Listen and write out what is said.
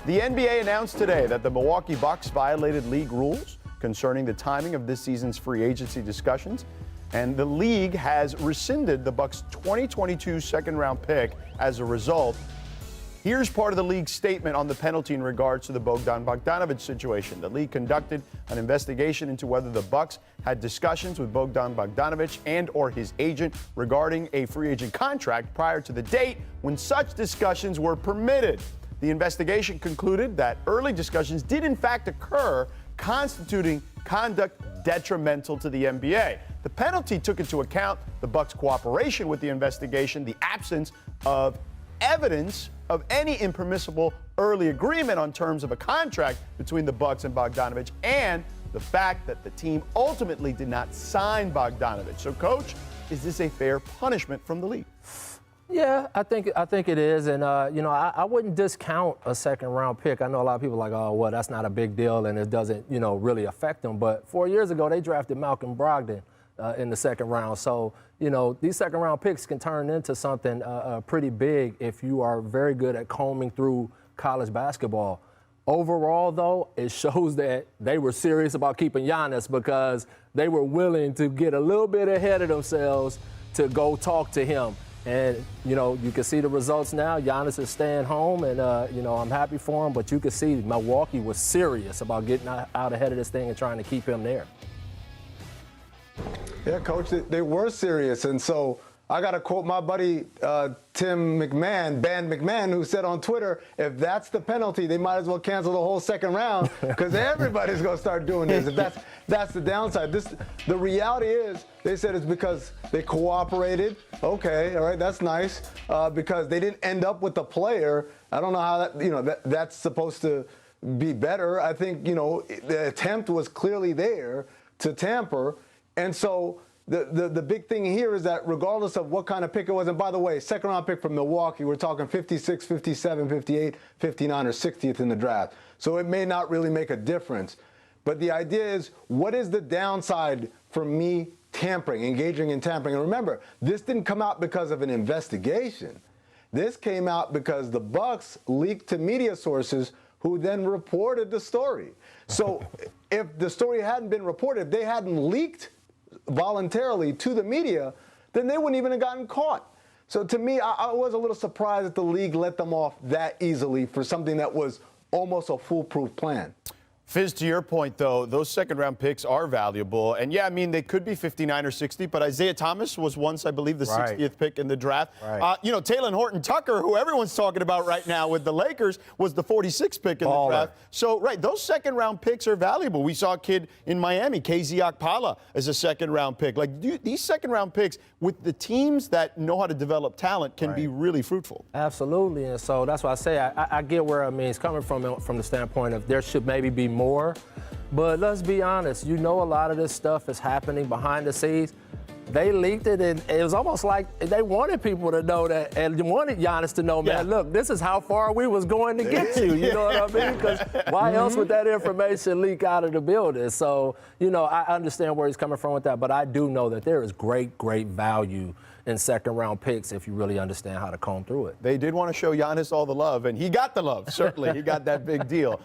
The NBA announced today that the Milwaukee Bucks violated league rules concerning the timing of this season's free agency discussions, and the league has rescinded the Bucks' 2022 second-round pick as a result. Here's part of the league's statement on the penalty in regards to the Bogdan Bogdanovic situation. The league conducted an investigation into whether the Bucks had discussions with Bogdan Bogdanovic and/or his agent regarding a free agent contract prior to the date when such discussions were permitted. The investigation concluded that early discussions did in fact occur, constituting conduct detrimental to the NBA. The penalty took into account the Bucks' cooperation with the investigation, the absence of evidence of any impermissible early agreement on terms of a contract between the Bucks and Bogdanovic, and the fact that the team ultimately did not sign Bogdanovic. So, Coach, is this a fair punishment from the league? Yeah, I think it is, and I wouldn't discount a second-round pick. I know a lot of people are like, oh, well, that's not a big deal, and it doesn't, really affect them. But 4 years ago, they drafted Malcolm Brogdon in the second round. So, these second-round picks can turn into something pretty big if you are very good at combing through college basketball. Overall, though, it shows that they were serious about keeping Giannis because they were willing to get a little bit ahead of themselves to go talk to him. And, you can see the results now. Giannis is staying home, and, I'm happy for him. But you can see Milwaukee was serious about getting out ahead of this thing and trying to keep him there. Yeah, Coach, they were serious. And so I got to quote my buddy Tim McMahon, Band McMahon, who said on Twitter, if that's the penalty, they might as well cancel the whole second round because everybody's going to start doing this. If that's the downside. The reality is, they said it's because they cooperated. Okay, all right, that's nice. Because they didn't end up with the player. I don't know how that's supposed to be better. I think, the attempt was clearly there to tamper. And so the big thing here is that regardless of what kind of pick it was, and by the way, second-round pick from Milwaukee, we're talking 56, 57, 58, 59, or 60th in the draft. So it may not really make a difference. But the idea is, what is the downside for me engaging in tampering? And remember, this didn't come out because of an investigation. This came out because the Bucks leaked to media sources who then reported the story. So if the story hadn't been reported, if they hadn't leaked voluntarily to the media, then they wouldn't even have gotten caught. So to me, I was a little surprised that the league let them off that easily for something that was almost a foolproof plan. Fizz, to your point, though, those second-round picks are valuable. And, yeah, I mean, they could be 59 or 60, but Isaiah Thomas was once, I believe, the 60th pick in the draft. Right. Talen Horton-Tucker, who everyone's talking about right now with the Lakers, was the 46th pick in the draft. So, right, those second-round picks are valuable. We saw a kid in Miami, KZ Okpala, as a second-round pick. Like, these second-round picks, with the teams that know how to develop talent, can be really fruitful. Absolutely, and so that's why I say I get where it's coming from the standpoint of there should maybe be more. But let's be honest, a lot of this stuff is happening behind the scenes. They leaked it, and it was almost like they wanted people to know that, and wanted Giannis to know, man, look, this is how far we was going to get to. You know what I mean? Because why else would that information leak out of the building? So, I understand where he's coming from with that, but I do know that there is great, great value in second-round picks if you really understand how to comb through it. They did want to show Giannis all the love, and he got the love, certainly. He got that big deal.